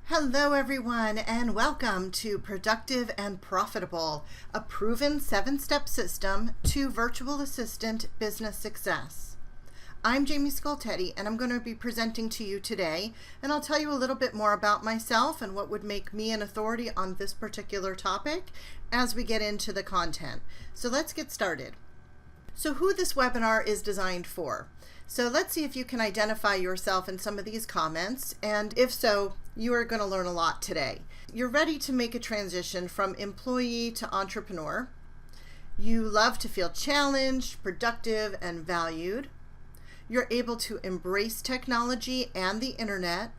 Hello everyone and welcome to Productive and Profitable, a proven 7-step system to virtual assistant business success. I'm Jaimie and I'm going to be presenting to you today, and I'll tell you a little bit more about myself and what would make me an authority on this particular topic as we get into the content. So let's get started. So who this webinar is designed for. So let's see if you can identify yourself in some of these comments, and if so, you are going to learn a lot today. You're ready to make a transition from employee to entrepreneur. You love to feel challenged, productive, and valued. You're able to embrace technology and the internet.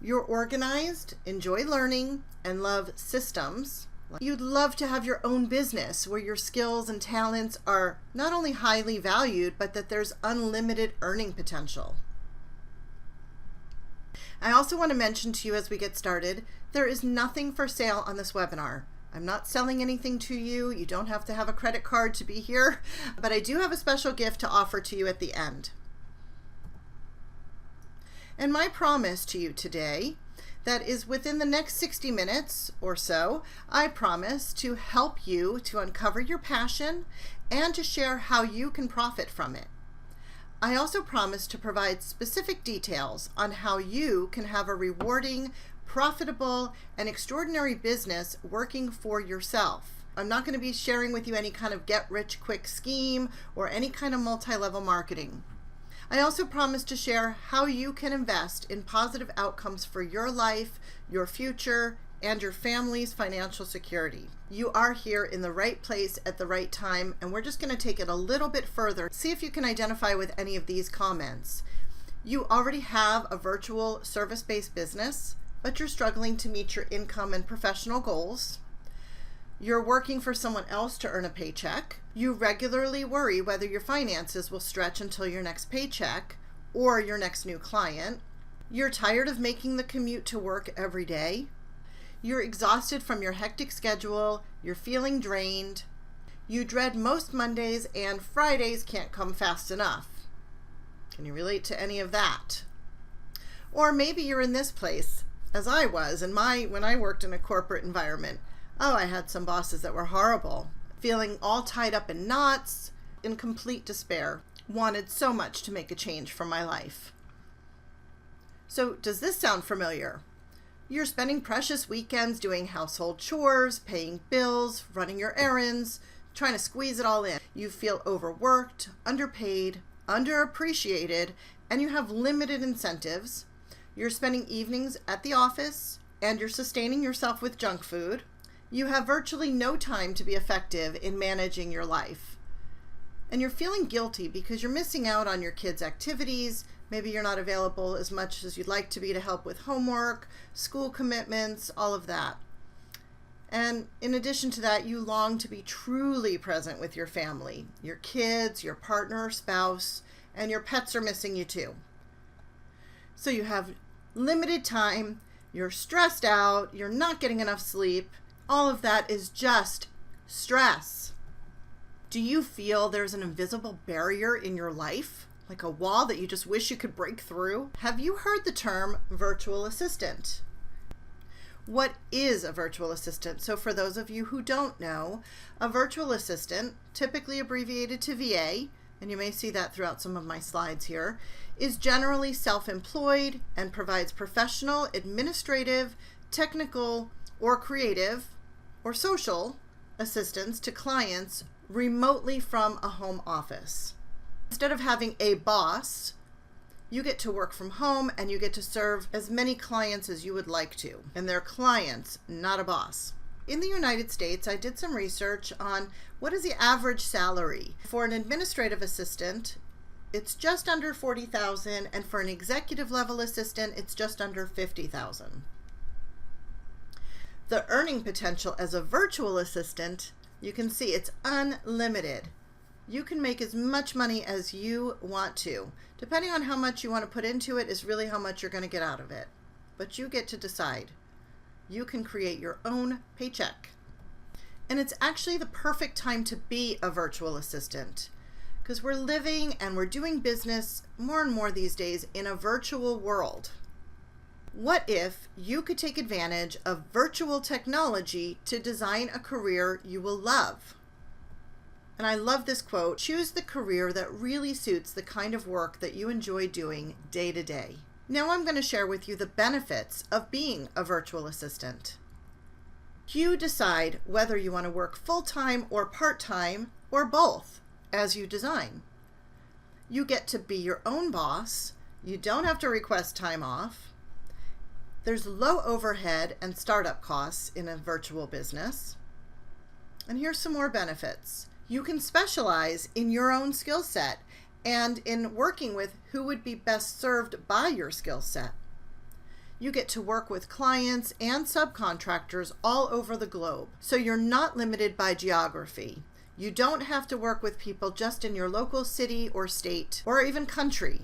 You're organized, enjoy learning, and love systems. You'd love to have your own business where your skills and talents are not only highly valued, but that there's unlimited earning potential. I also want to mention to you as we get started, there is nothing for sale on this webinar. I'm not selling anything to you. You don't have to have a credit card to be here, but I do have a special gift to offer to you at the end. And my promise to you today, that is within the next 60 minutes or so, I promise to help you to uncover your passion and to share how you can profit from it. I also promise to provide specific details on how you can have a rewarding, profitable, and extraordinary business working for yourself. I'm not going to be sharing with you any kind of get-rich-quick scheme or any kind of multi-level marketing. I also promise to share how you can invest in positive outcomes for your life, your future, and your family's financial security. You are here in the right place at the right time, and we're just going to take it a little bit further. See if you can identify with any of these comments. You already have a virtual service-based business, but you're struggling to meet your income and professional goals. You're working for someone else to earn a paycheck. You regularly worry whether your finances will stretch until your next paycheck or your next new client. You're tired of making the commute to work every day. You're exhausted from your hectic schedule. You're feeling drained. You dread most Mondays and Fridays can't come fast enough. Can you relate to any of that? Or maybe you're in this place, as I was when I worked in a corporate environment. Oh, I had some bosses that were horrible, feeling all tied up in knots, in complete despair, wanted so much to make a change for my life. So does this sound familiar? You're spending precious weekends doing household chores, paying bills, running your errands, trying to squeeze it all in. You feel overworked, underpaid, underappreciated, and you have limited incentives. You're spending evenings at the office, and you're sustaining yourself with junk food. You have virtually no time to be effective in managing your life. And you're feeling guilty because you're missing out on your kids' activities. Maybe you're not available as much as you'd like to be to help with homework, school commitments, all of that. And in addition to that, you long to be truly present with your family, your kids, your partner or spouse, and your pets are missing you too. So you have limited time, you're stressed out, you're not getting enough sleep. All of that is just stress. Do you feel there's an invisible barrier in your life, like a wall that you just wish you could break through? Have you heard the term virtual assistant? What is a virtual assistant? So for those of you who don't know, a virtual assistant, typically abbreviated to VA, and you may see that throughout some of my slides here, is generally self-employed and provides professional, administrative, technical, or creative or social assistance to clients remotely from a home office. Instead of having a boss, you get to work from home and you get to serve as many clients as you would like to. And they're clients, not a boss. In the United States, I did some research on what is the average salary. For an administrative assistant, it's just under $40,000, and for an executive level assistant, it's just under $50,000. The earning potential as a virtual assistant, you can see it's unlimited. You can make as much money as you want to. Depending on how much you want to put into it is really how much you're going to get out of it. But you get to decide. You can create your own paycheck. And it's actually the perfect time to be a virtual assistant, because we're living and we're doing business more and more these days in a virtual world. What if you could take advantage of virtual technology to design a career you will love? And I love this quote, choose the career that really suits the kind of work that you enjoy doing day to day. Now I'm going to share with you the benefits of being a virtual assistant. You decide whether you want to work full-time or part-time or both as you design. You get to be your own boss. You don't have to request time off. There's low overhead and startup costs in a virtual business. And here's some more benefits. You can specialize in your own skill set and in working with who would be best served by your skill set. You get to work with clients and subcontractors all over the globe, so you're not limited by geography. You don't have to work with people just in your local city or state or even country.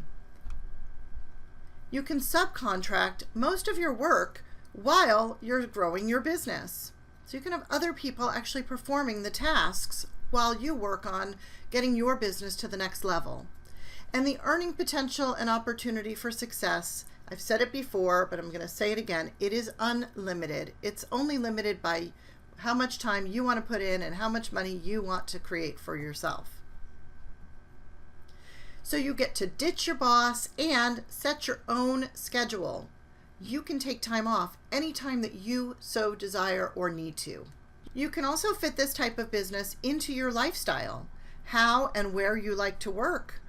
You can subcontract most of your work while you're growing your business. So you can have other people actually performing the tasks while you work on getting your business to the next level. And the earning potential and opportunity for success, I've said it before, but I'm going to say it again, it is unlimited. It's only limited by how much time you want to put in and how much money you want to create for yourself. So you get to ditch your boss and set your own schedule. You can take time off anytime that you so desire or need to. You can also fit this type of business into your lifestyle, how and where you like to work.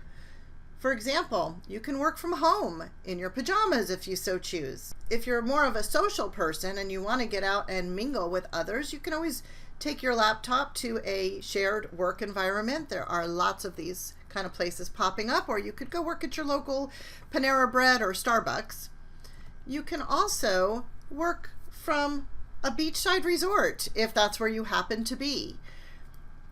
For example, you can work from home in your pajamas if you so choose. If you're more of a social person and you want to get out and mingle with others, you can always take your laptop to a shared work environment. There are lots of these kind of places popping up, or you could go work at your local Panera Bread or Starbucks. You can also work from a beachside resort if that's where you happen to be.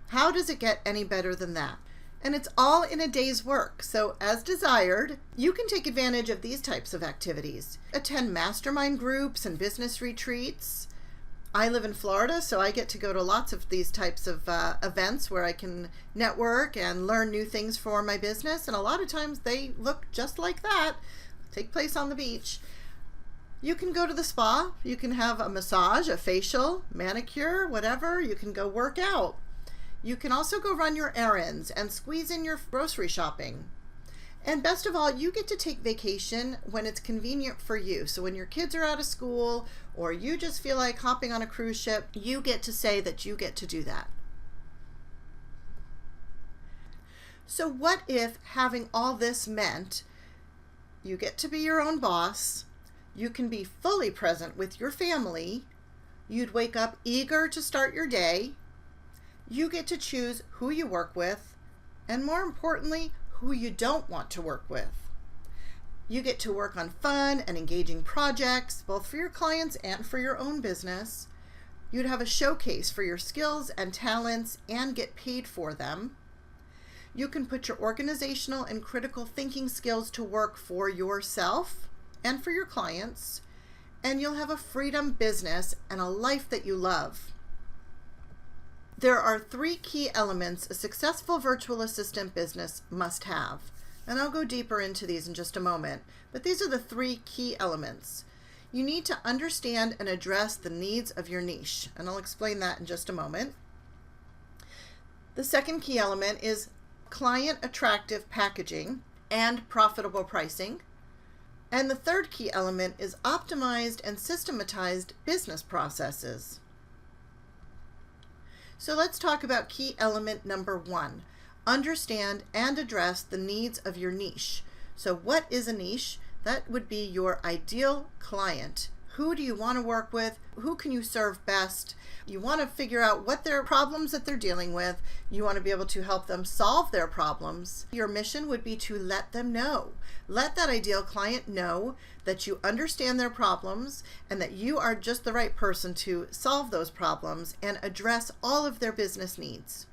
How does it get any better than that? And it's all in a day's work. So as desired, you can take advantage of these types of activities. Attend mastermind groups and business retreats. I live in Florida, so I get to go to lots of these types of events where I can network and learn new things for my business. And a lot of times they look just like that, take place on the beach. You can go to the spa. You can have a massage, a facial, manicure, whatever. You can go work out. You can also go run your errands and squeeze in your grocery shopping. And best of all, you get to take vacation when it's convenient for you. So when your kids are out of school or you just feel like hopping on a cruise ship, you get to say that you get to do that. So what if having all this meant you get to be your own boss, you can be fully present with your family, you'd wake up eager to start your day, you get to choose who you work with, and more importantly, who you don't want to work with. You get to work on fun and engaging projects, both for your clients and for your own business. You'd have a showcase for your skills and talents and get paid for them. You can put your organizational and critical thinking skills to work for yourself and for your clients, and you'll have a freedom business and a life that you love. There are 3 key elements a successful virtual assistant business must have. And I'll go deeper into these in just a moment. But these are the 3 key elements. You need to understand and address the needs of your niche. And I'll explain that in just a moment. The second key element is client attractive packaging and profitable pricing. And the third key element is optimized and systematized business processes. So let's talk about key element number 1. Understand and address the needs of your niche. So what is a niche? That would be your ideal client. Who do you want to work with? Who can you serve best? You want to figure out what their problems that they're dealing with. You want to be able to help them solve their problems. Your mission would be to let them know. Let that ideal client know that you understand their problems and that you are just the right person to solve those problems and address all of their business needs.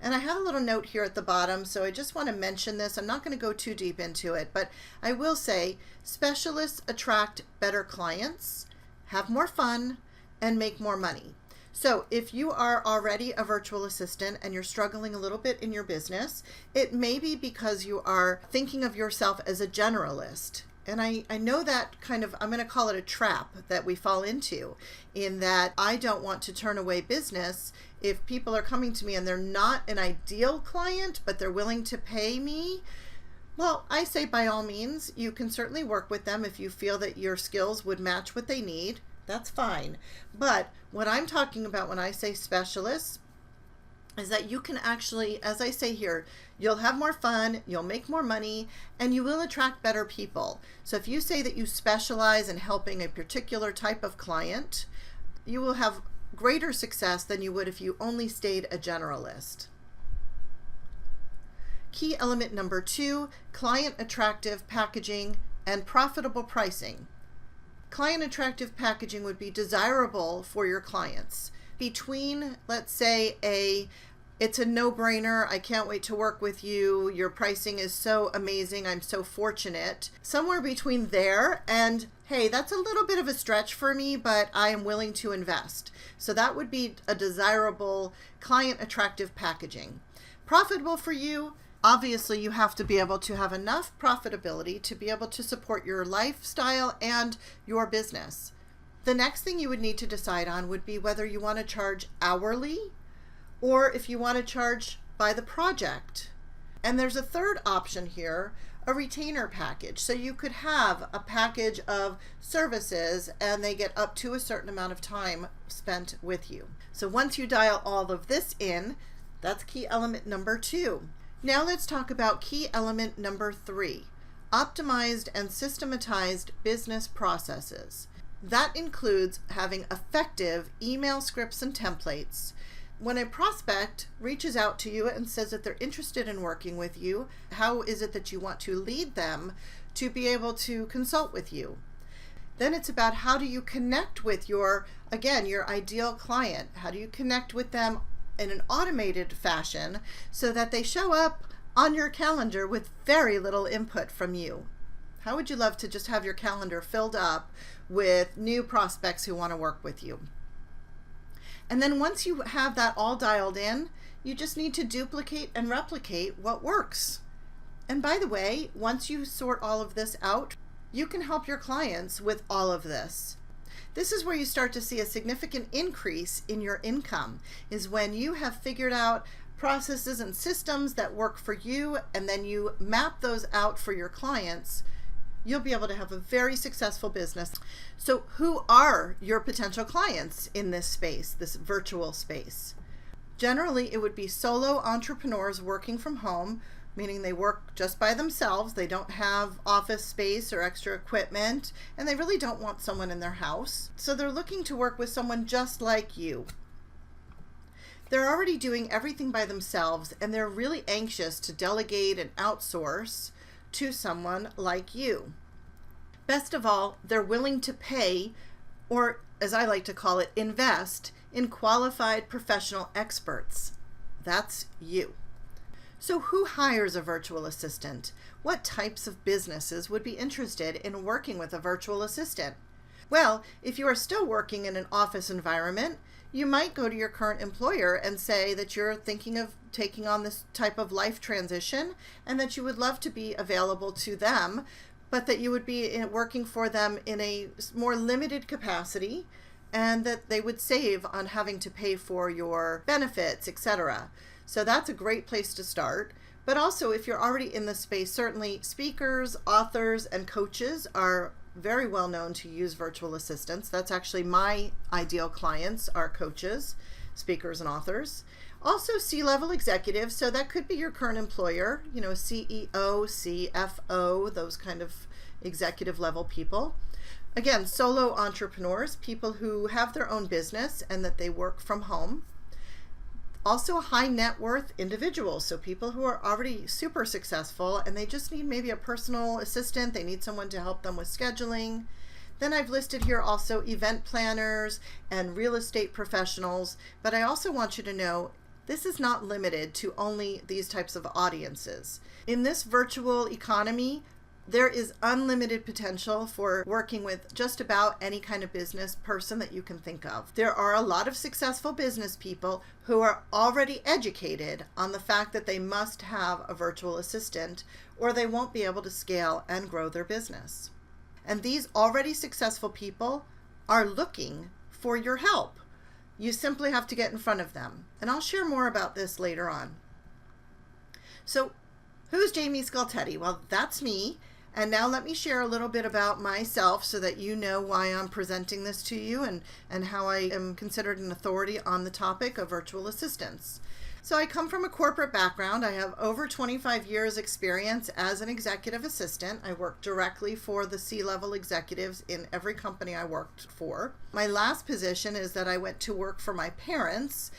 And I have a little note here at the bottom, so I just want to mention this. I'm not going to go too deep into it, but I will say specialists attract better clients, have more fun, and make more money. So if you are already a virtual assistant and you're struggling a little bit in your business, it may be because you are thinking of yourself as a generalist And I know that kind of, I'm going to call it a trap that we fall into, in that I don't want to turn away business if people are coming to me and they're not an ideal client, but they're willing to pay me. Well, I say by all means, you can certainly work with them if you feel that your skills would match what they need. That's fine. But what I'm talking about when I say specialists is that you can actually, as I say here, you'll have more fun, you'll make more money, and you will attract better people. So if you say that you specialize in helping a particular type of client, you will have greater success than you would if you only stayed a generalist. Key element number 2, client attractive packaging and profitable pricing. Client attractive packaging would be desirable for your clients. Between, let's say, it's a no-brainer, I can't wait to work with you, your pricing is so amazing, I'm so fortunate. Somewhere between there and, hey, that's a little bit of a stretch for me, but I am willing to invest. So that would be a desirable client attractive packaging. Profitable for you, obviously you have to be able to have enough profitability to be able to support your lifestyle and your business. The next thing you would need to decide on would be whether you want to charge hourly or if you want to charge by the project. And there's a third option here, a retainer package. So you could have a package of services and they get up to a certain amount of time spent with you. So once you dial all of this in, that's key element number 2. Now let's talk about key element number 3, optimized and systematized business processes. That includes having effective email scripts and templates. When a prospect reaches out to you and says that they're interested in working with you, how is it that you want to lead them to be able to consult with you? Then it's about how do you connect with your ideal client? How do you connect with them in an automated fashion so that they show up on your calendar with very little input from you? How would you love to just have your calendar filled up with new prospects who want to work with you? And then once you have that all dialed in, you just need to duplicate and replicate what works. And by the way, once you sort all of this out, you can help your clients with all of this. This is where you start to see a significant increase in your income, is when you have figured out processes and systems that work for you, and then you map those out for your clients. You'll be able to have a very successful business. So who are your potential clients in this space, this virtual space? Generally, it would be solo entrepreneurs working from home, meaning they work just by themselves. They don't have office space or extra equipment, and they really don't want someone in their house. So they're looking to work with someone just like you. They're already doing everything by themselves, and they're really anxious to delegate and outsource to someone like you. Best of all, they're willing to pay, or as I like to call it, invest in qualified professional experts. That's you. So who hires a virtual assistant? What types of businesses would be interested in working with a virtual assistant? Well, if you are still working in an office environment, you might go to your current employer and say that you're thinking of taking on this type of life transition and that you would love to be available to them, but that you would be working for them in a more limited capacity and that they would save on having to pay for your benefits, etc. So that's a great place to start. But also, if you're already in the space, certainly speakers, authors, and coaches are very well known to use virtual assistants. That's actually my ideal clients are coaches, speakers, and authors. Also C-level executives, so that could be your current employer, CEO, CFO, those kind of executive level people. Again, solo entrepreneurs, people who have their own business and that they work from home. Also high net worth individuals, so people who are already super successful and they just need maybe a personal assistant, they need someone to help them with scheduling. Then I've listed here also event planners and real estate professionals, but I also want you to know this is not limited to only these types of audiences. In this virtual economy, there is unlimited potential for working with just about any kind of business person that you can think of. There are a lot of successful business people who are already educated on the fact that they must have a virtual assistant or they won't be able to scale and grow their business. And these already successful people are looking for your help. You simply have to get in front of them. And I'll share more about this later on. So, who's Jaimie Scultetti? Well, that's me. And now let me share a little bit about myself so that you know why I'm presenting this to you and how I am considered an authority on the topic of virtual assistants. So I come from a corporate background. I have over 25 years experience as an executive assistant. I work directly for the C-level executives in every company I worked for. My last position is that I went to work for my parents.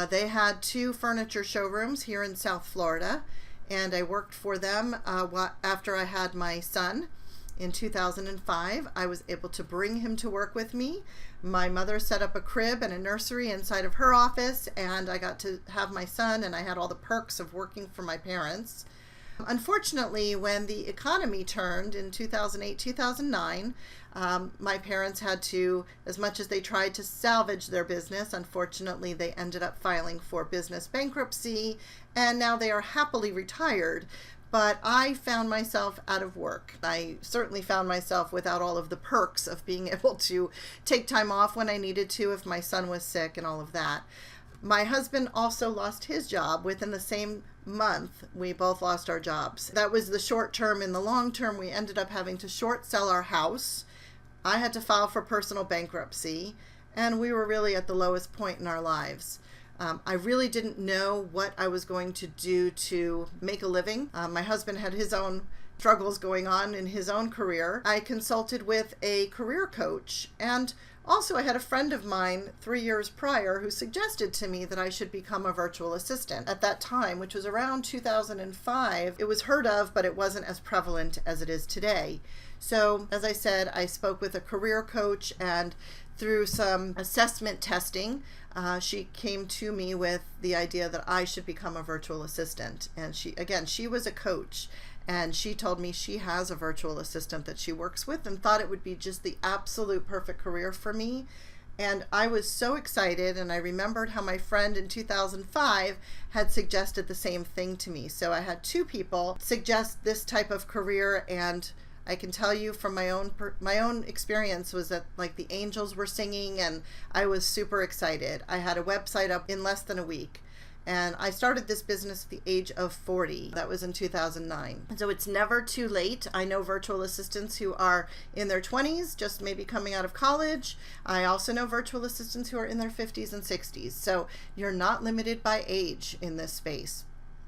They had 2 furniture showrooms here in South Florida, and I worked for them after I had my son. In 2005, I was able to bring him to work with me. My mother set up a crib and a nursery inside of her office, and I got to have my son, and I had all the perks of working for my parents. Unfortunately, when the economy turned in 2008, 2009, my parents had to, as much as they tried to salvage their business, unfortunately, they ended up filing for business bankruptcy, and now they are happily retired. But I found myself out of work. I certainly found myself without all of the perks of being able to take time off when I needed to if my son was sick and all of that. My husband also lost his job within the same month. We both lost our jobs. That was the short term. In the long term, we ended up having to short sell our house. I had to file for personal bankruptcy, and we were really at the lowest point in our lives. I really didn't know what I was going to do to make a living. My husband had his own struggles going on in his own career. I consulted with a career coach, and also I had a friend of mine 3 years prior who suggested to me that I should become a virtual assistant. At that time, which was around 2005, it was heard of, but it wasn't as prevalent as it is today. So, as I said, I spoke with a career coach, and through some assessment testing, she came to me with the idea that I should become a virtual assistant. And she was a coach, and she told me she has a virtual assistant that she works with and thought it would be just the absolute perfect career for me. And I was so excited, and I remembered how my friend in 2005 had suggested the same thing to me. So I had 2 people suggest this type of career, and I can tell you from my own experience was that like the angels were singing, and I was super excited. I had a website up in less than a week, and I started this business at the age of 40. That was in 2009. So it's never too late. I know virtual assistants who are in their 20s, just maybe coming out of college. I also know virtual assistants who are in their 50s and 60s. So you're not limited by age in this space.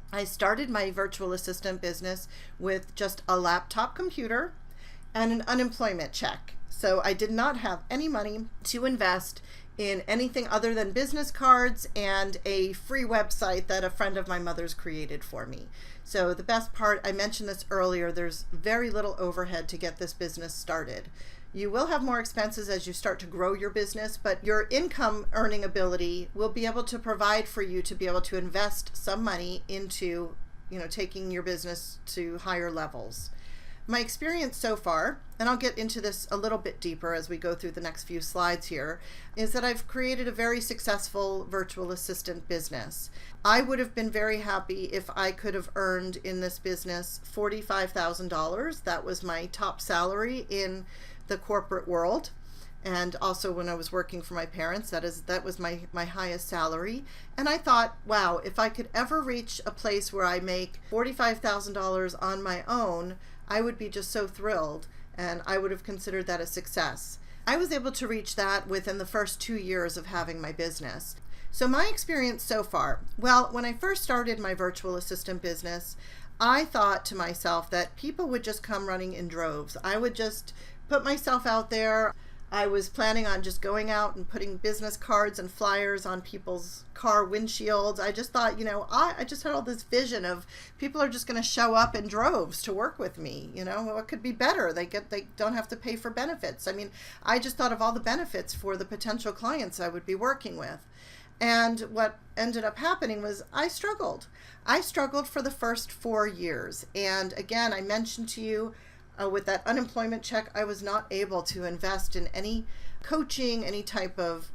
I started my virtual assistant business with just a laptop computer and an unemployment check. So I did not have any money to invest in anything other than business cards and a free website that a friend of my mother's created for me. So the best part, I mentioned this earlier, there's very little overhead to get this business started. You will have more expenses as you start to grow your business, but your income earning ability will be able to provide for you to be able to invest some money into, taking your business to higher levels. My experience so far, and I'll get into this a little bit deeper as we go through the next few slides here, is that I've created a very successful virtual assistant business. I would have been very happy if I could have earned in this business $45,000. That was my top salary in the corporate world, and also when I was working for my parents, that was my highest salary. And I thought, wow, if I could ever reach a place where I make $45,000 on my own, I would be just so thrilled, and I would have considered that a success. I was able to reach that within the first 2 years of having my business. So my experience so far, well, when I first started my virtual assistant business, I thought to myself that people would just come running in droves. I would just put myself out there. I was planning on just going out and putting business cards and flyers on people's car windshields. I just thought, I just had all this vision of people are just going to show up in droves to work with me. What could be better? They don't have to pay for benefits. I just thought of all the benefits for the potential clients I would be working with. And what ended up happening was I struggled. I struggled for the first 4 years. And again, I mentioned to you, with that unemployment check, I was not able to invest in any coaching, any type of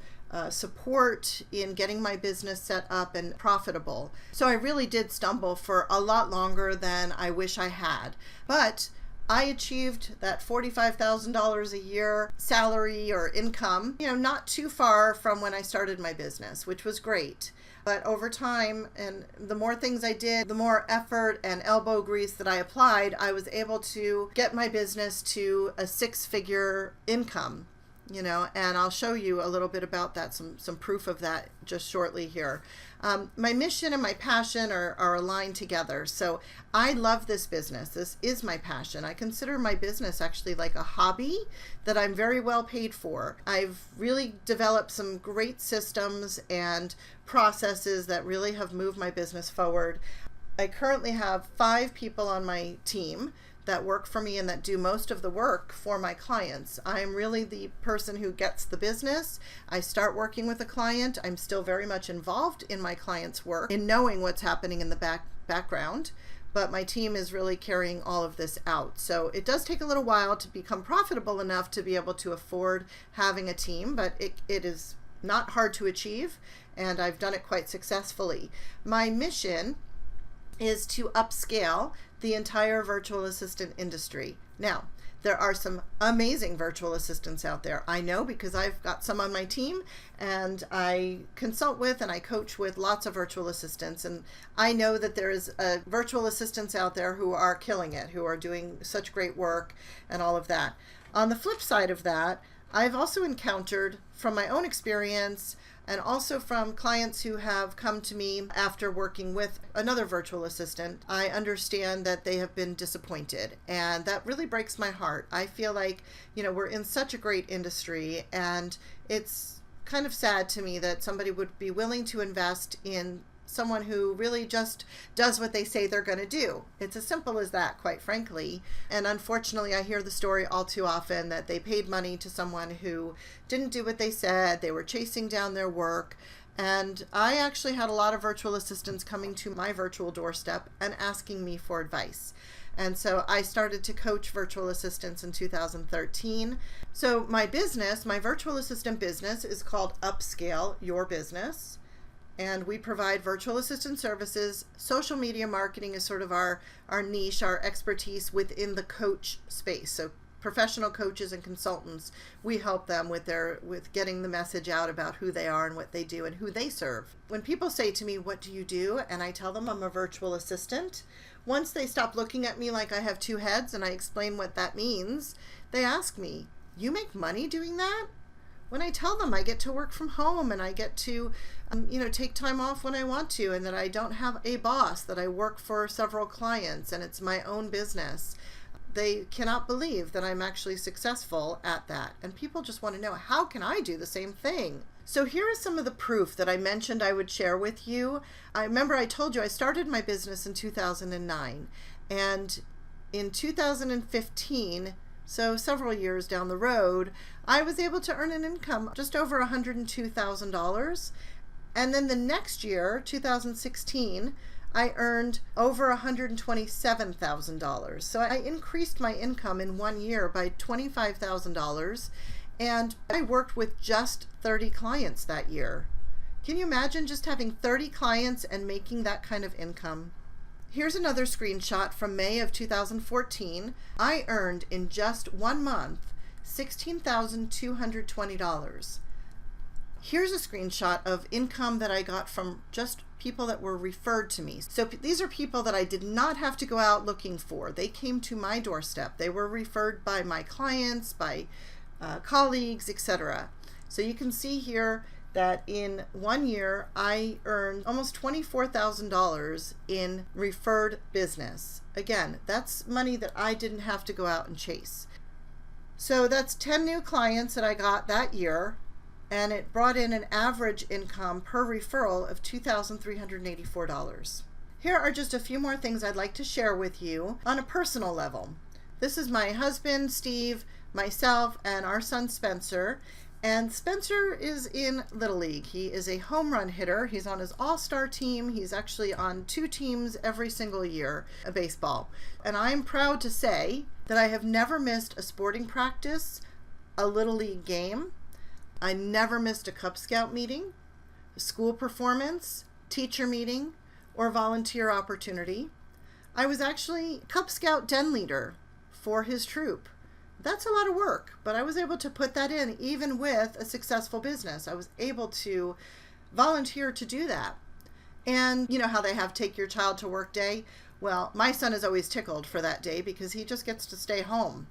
support in getting my business set up and profitable. So I really did stumble for a lot longer than I wish I had. But I achieved that $45,000 a year salary or income, not too far from when I started my business, which was great. But over time, and the more things I did, the more effort and elbow grease that I applied, I was able to get my business to a six-figure income, and I'll show you a little bit about that, some proof of that just shortly here. My mission and my passion are aligned together. So I love this business. This is my passion. I consider my business actually like a hobby that I'm very well paid for. I've really developed some great systems and processes that really have moved my business forward. I currently have 5 people on my team that work for me and that do most of the work for my clients. I'm really the person who gets the business. I start working with a client. I'm still very much involved in my client's work, in knowing what's happening in the background, but my team is really carrying all of this out. So it does take a little while to become profitable enough to be able to afford having a team, but it is not hard to achieve, and I've done it quite successfully. My mission is to upscale the entire virtual assistant industry. Now, there are some amazing virtual assistants out there. I know because I've got some on my team, and I consult with and I coach with lots of virtual assistants. And I know that there is virtual assistants out there who are killing it, who are doing such great work and all of that. On the flip side of that, I've also encountered from my own experience and also from clients who have come to me after working with another virtual assistant, I understand that they have been disappointed, and that really breaks my heart. I feel like, we're in such a great industry, and it's kind of sad to me that somebody would be willing to invest in someone who really just does what they say they're going to do. It's as simple as that, quite frankly. And unfortunately, I hear the story all too often that they paid money to someone who didn't do what they said. They were chasing down their work. And I actually had a lot of virtual assistants coming to my virtual doorstep and asking me for advice. And so I started to coach virtual assistants in 2013. So my business, my virtual assistant business, is called Upscale Your Business. And we provide virtual assistant services. Social media marketing is sort of our niche, our expertise within the coach space. So professional coaches and consultants, we help them with getting the message out about who they are and what they do and who they serve. When people say to me, "What do you do?" and I tell them I'm a virtual assistant, once they stop looking at me like I have 2 heads and I explain what that means, they ask me, "You make money doing that?" When I tell them I get to work from home and I get to, take time off when I want to, and that I don't have a boss, that I work for several clients and it's my own business, they cannot believe that I'm actually successful at that. And people just want to know, how can I do the same thing? So here is some of the proof that I mentioned I would share with you. I remember I told you I started my business in 2009, and in 2015, so several years down the road, I was able to earn an income just over $102,000. And then the next year, 2016, I earned over $127,000. So I increased my income in 1 year by $25,000. And I worked with just 30 clients that year. Can you imagine just having 30 clients and making that kind of income? Here's another screenshot from May of 2014. I earned in just 1 month $16,220. Here's a screenshot of income that I got from just people that were referred to me. So these are people that I did not have to go out looking for. They came to my doorstep. They were referred by my clients, by colleagues, etc. So you can see here that in 1 year, I earned almost $24,000 in referred business. Again, that's money that I didn't have to go out and chase. So that's 10 new clients that I got that year, and it brought in an average income per referral of $2,384. Here are just a few more things I'd like to share with you on a personal level. This is my husband, Steve, myself, and our son, Spencer. And Spencer is in Little League. He is a home run hitter. He's on his all-star team. He's actually on 2 teams every single year of baseball. And I'm proud to say that I have never missed a sporting practice, a Little League game. I never missed a Cub Scout meeting, a school performance, teacher meeting, or volunteer opportunity. I was actually Cub Scout den leader for his troupe. That's a lot of work, but I was able to put that in even with a successful business. I was able to volunteer to do that. And you know how they have take your child to work day? Well, my son is always tickled for that day because he just gets to stay home.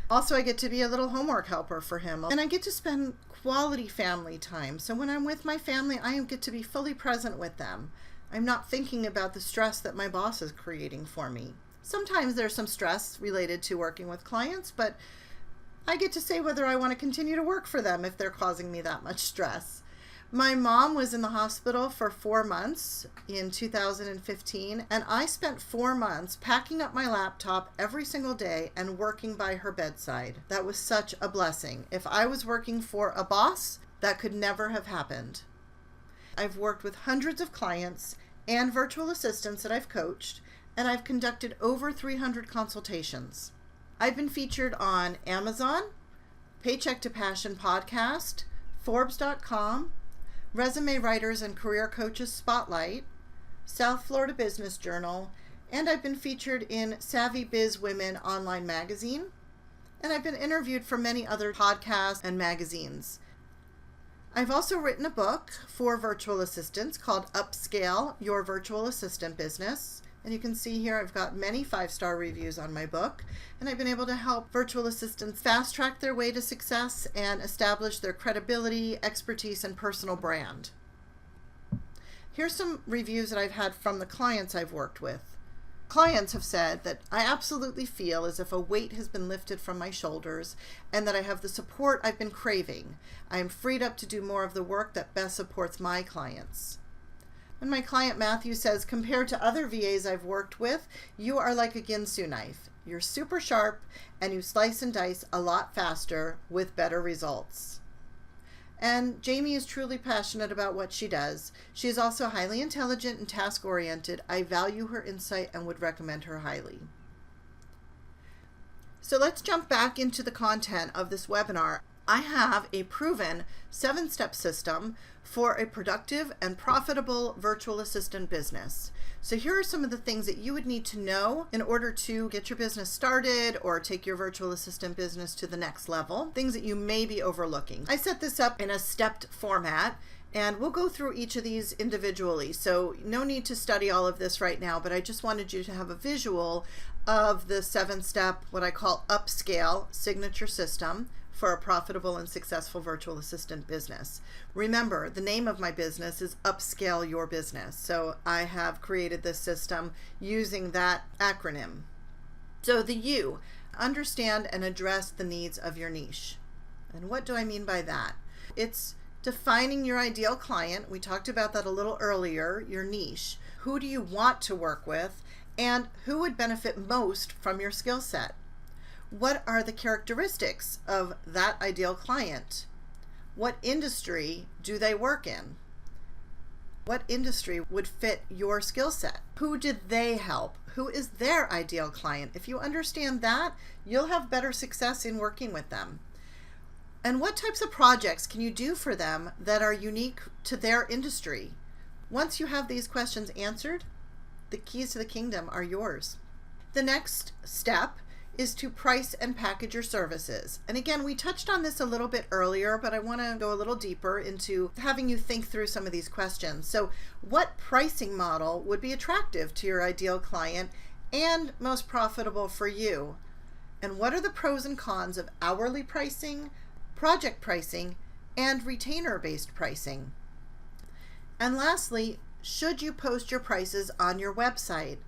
Also, I get to be a little homework helper for him, and I get to spend quality family time. So when I'm with my family, I get to be fully present with them. I'm not thinking about the stress that my boss is creating for me. Sometimes there's some stress related to working with clients, but I get to say whether I want to continue to work for them if they're causing me that much stress. My mom was in the hospital for 4 months in 2015, and I spent 4 months packing up my laptop every single day and working by her bedside. That was such a blessing. If I was working for a boss, that could never have happened. I've worked with hundreds of clients and virtual assistants that I've coached, and I've conducted over 300 consultations. I've been featured on Amazon, Paycheck to Passion podcast, Forbes.com, Resume Writers and Career Coaches Spotlight, South Florida Business Journal, and I've been featured in Savvy Biz Women online magazine, and I've been interviewed for many other podcasts and magazines. I've also written a book for virtual assistants called Upscale, Your Virtual Assistant Business. And you can see here I've got many 5-star reviews on my book, and I've been able to help virtual assistants fast track their way to success and establish their credibility, expertise, and personal brand. Here's some reviews that I've had from the clients I've worked with. Clients have said that I absolutely feel as if a weight has been lifted from my shoulders and that I have the support I've been craving. I am freed up to do more of the work that best supports my clients. And my client Matthew says, compared to other VAs I've worked with, you are like a Ginsu knife. You're super sharp and you slice and dice a lot faster with better results. And Jaimie is truly passionate about what she does. She is also highly intelligent and task-oriented. I value her insight and would recommend her highly. So let's jump back into the content of this webinar. I have a proven 7-step system for a productive and profitable virtual assistant business. So here are some of the things that you would need to know in order to get your business started or take your virtual assistant business to the next level, things that you may be overlooking. I set this up in a stepped format, and we'll go through each of these individually. So no need to study all of this right now, but I just wanted you to have a visual of the 7-step, what I call upscale signature system for a profitable and successful virtual assistant business. Remember, the name of my business is Upscale Your Business. So I have created this system using that acronym. So the U, understand and address the needs of your niche. And what do I mean by that? It's defining your ideal client. We talked about that a little earlier, your niche. Who do you want to work with? And who would benefit most from your skill set? What are the characteristics of that ideal client? What industry do they work in? What industry would fit your skill set? Who did they help? Who is their ideal client? If you understand that, you'll have better success in working with them. And what types of projects can you do for them that are unique to their industry? Once you have these questions answered, the keys to the kingdom are yours. The next step is to price and package your services. And again, we touched on this a little bit earlier, but I want to go a little deeper into having you think through some of these questions. So what pricing model would be attractive to your ideal client and most profitable for you? And what are the pros and cons of hourly pricing, project pricing, and retainer-based pricing? And lastly, should you post your prices on your website?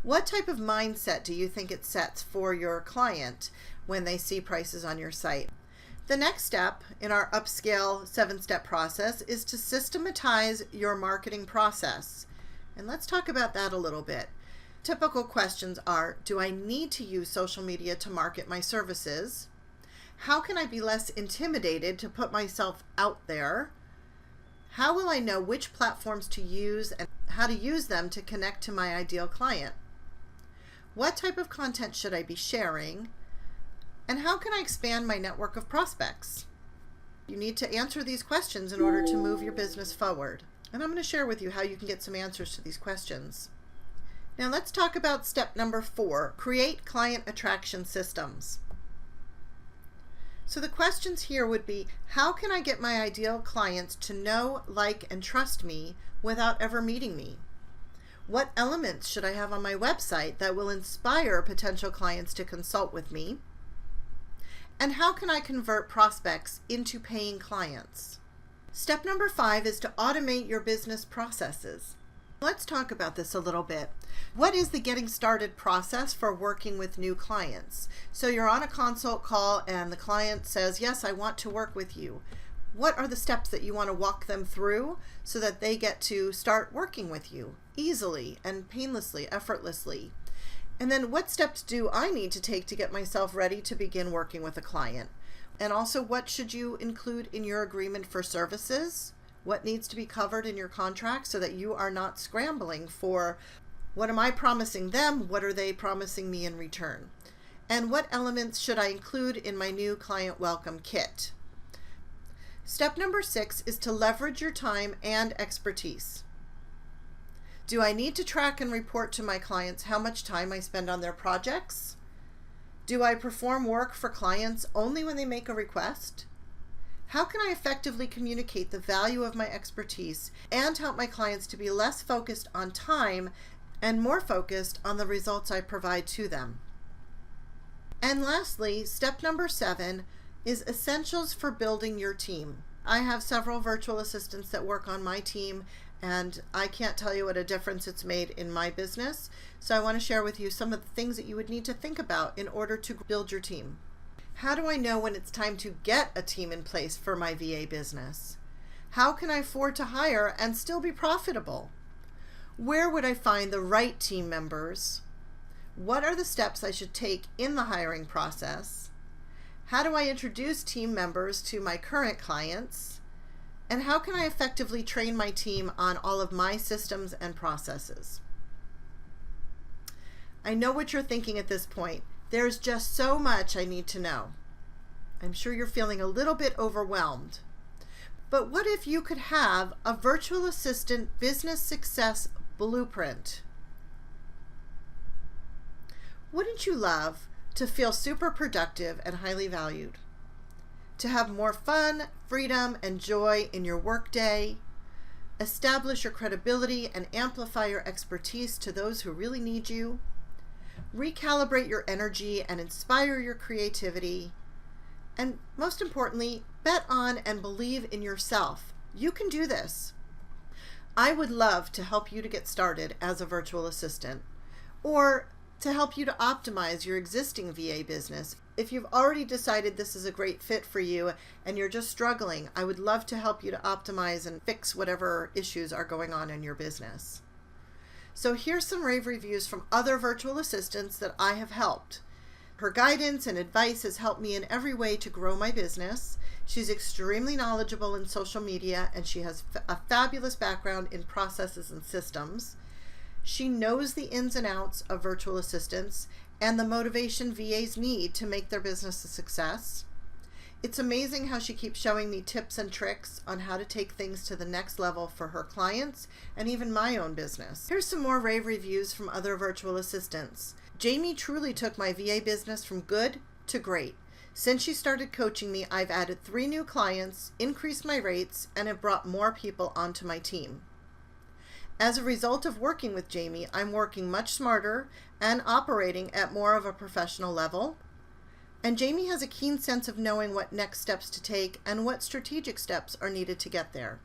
What type of mindset do you think it sets for your client when they see prices on your site? The next step in our Upscale 7-step process is to systematize your marketing process. And let's talk about that a little bit. Typical questions are, do I need to use social media to market my services? How can I be less intimidated to put myself out there? How will I know which platforms to use and how to use them to connect to my ideal client? What type of content should I be sharing? And how can I expand my network of prospects? You need to answer these questions in order to move your business forward. And I'm going to share with you how you can get some answers to these questions. Now let's talk about step number 4, create client attraction systems. So the questions here would be, how can I get my ideal clients to know, like, and trust me without ever meeting me? What elements should I have on my website that will inspire potential clients to consult with me? And how can I convert prospects into paying clients? Step number 5 is to automate your business processes. Let's talk about this a little bit. What is the getting started process for working with new clients? So you're on a consult call and the client says, yes, I want to work with you. What are the steps that you want to walk them through so that they get to start working with you easily and painlessly, effortlessly? And then what steps do I need to take to get myself ready to begin working with a client? And also, what should you include in your agreement for services? What needs to be covered in your contract so that you are not scrambling for what am I promising them? What are they promising me in return? And what elements should I include in my new client welcome kit? Step number 6 is to leverage your time and expertise. Do I need to track and report to my clients how much time I spend on their projects? Do I perform work for clients only when they make a request? How can I effectively communicate the value of my expertise and help my clients to be less focused on time and more focused on the results I provide to them? And lastly, step number 7 is essentials for building your team. I have several virtual assistants that work on my team, and I can't tell you what a difference it's made in my business. So I want to share with you some of the things that you would need to think about in order to build your team. How do I know when it's time to get a team in place for my VA business? How can I afford to hire and still be profitable? Where would I find the right team members? What are the steps I should take in the hiring process? How do I introduce team members to my current clients? And how can I effectively train my team on all of my systems and processes? I know what you're thinking at this point. There's just so much I need to know. I'm sure you're feeling a little bit overwhelmed. But what if you could have a virtual assistant business success blueprint? Wouldn't you love to feel super productive and highly valued? To have more fun, freedom, and joy in your workday? Establish your credibility and amplify your expertise to those who really need you? Recalibrate your energy and inspire your creativity? And most importantly, bet on and believe in yourself. You can do this. I would love to help you to get started as a virtual assistant, or to help you to optimize your existing VA business. If you've already decided this is a great fit for you and you're just struggling, I would love to help you to optimize and fix whatever issues are going on in your business. So here's some rave reviews from other virtual assistants that I have helped. Her guidance and advice has helped me in every way to grow my business. She's extremely knowledgeable in social media, and she has a fabulous background in processes and systems. She knows the ins and outs of virtual assistants and the motivation VAs need to make their business a success. It's amazing how she keeps showing me tips and tricks on how to take things to the next level for her clients and even my own business. Here's some more rave reviews from other virtual assistants. Jaimie truly took my VA business from good to great. Since she started coaching me, I've added 3 new clients, increased my rates, and have brought more people onto my team. As a result of working with Jaimie, I'm working much smarter and operating at more of a professional level. And Jaimie has a keen sense of knowing what next steps to take and what strategic steps are needed to get there.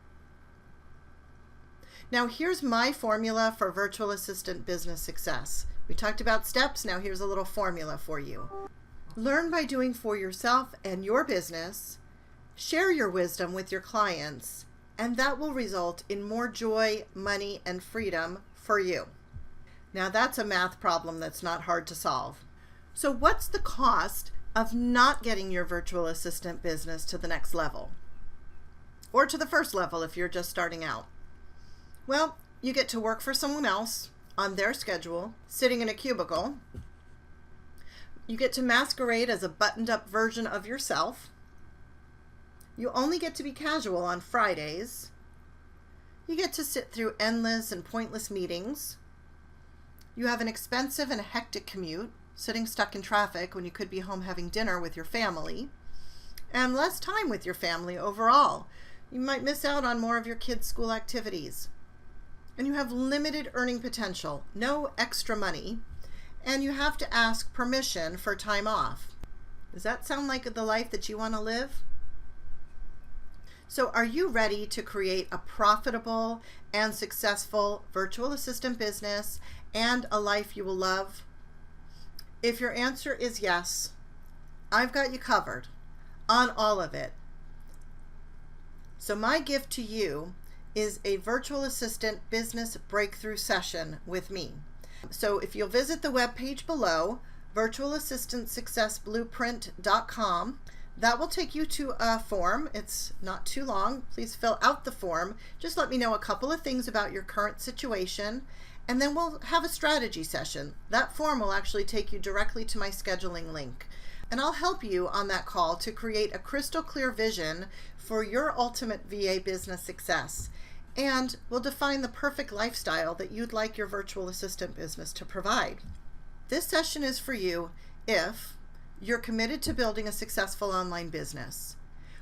Now here's my formula for virtual assistant business success. We talked about steps, now here's a little formula for you. Learn by doing for yourself and your business. Share your wisdom with your clients, and that will result in more joy, money, and freedom for you. Now that's a math problem that's not hard to solve. So what's the cost of not getting your virtual assistant business to the next level? Or to the first level if you're just starting out? Well, you get to work for someone else on their schedule, sitting in a cubicle. You get to masquerade as a buttoned-up version of yourself. You only get to be casual on Fridays. You get to sit through endless and pointless meetings. You have an expensive and hectic commute, sitting stuck in traffic when you could be home having dinner with your family, and less time with your family overall. You might miss out on more of your kids' school activities. And you have limited earning potential, no extra money, and you have to ask permission for time off. Does that sound like the life that you want to live? So are you ready to create a profitable and successful virtual assistant business and a life you will love? If your answer is yes, I've got you covered on all of it. So my gift to you is a virtual assistant business breakthrough session with me. So if you'll visit the webpage below, virtualassistantsuccessblueprint.com, that will take you to a form. It's not too long. Please fill out the form. Just let me know a couple of things about your current situation, and then we'll have a strategy session. That form will actually take you directly to my scheduling link, and I'll help you on that call to create a crystal clear vision for your ultimate VA business success, and we'll define the perfect lifestyle that you'd like your virtual assistant business to provide. This session is for you if you're committed to building a successful online business.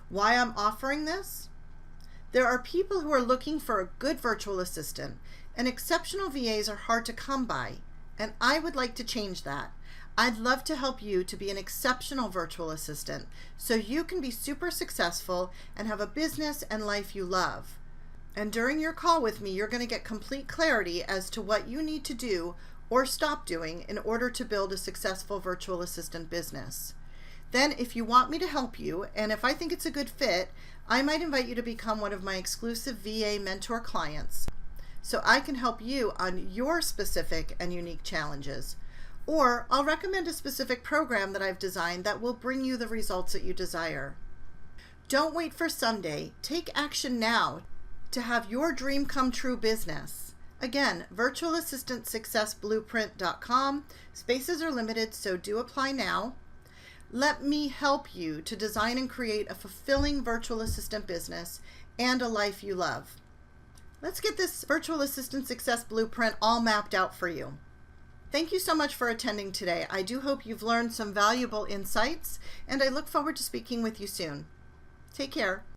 Why I'm offering this? There are people who are looking for a good virtual assistant, and exceptional VAs are hard to come by, and I would like to change that. I'd love to help you to be an exceptional virtual assistant so you can be super successful and have a business and life you love. And during your call with me, you're going to get complete clarity as to what you need to do or stop doing in order to build a successful virtual assistant business. Then if you want me to help you, and if I think it's a good fit, I might invite you to become one of my exclusive VA mentor clients so I can help you on your specific and unique challenges. Or I'll recommend a specific program that I've designed that will bring you the results that you desire. Don't wait for someday. Take action now to have your dream come true business. Again, virtualassistantsuccessblueprint.com. Spaces are limited, so do apply now. Let me help you to design and create a fulfilling virtual assistant business and a life you love. Let's get this virtual assistant success blueprint all mapped out for you. Thank you so much for attending today. I do hope you've learned some valuable insights, and I look forward to speaking with you soon. Take care.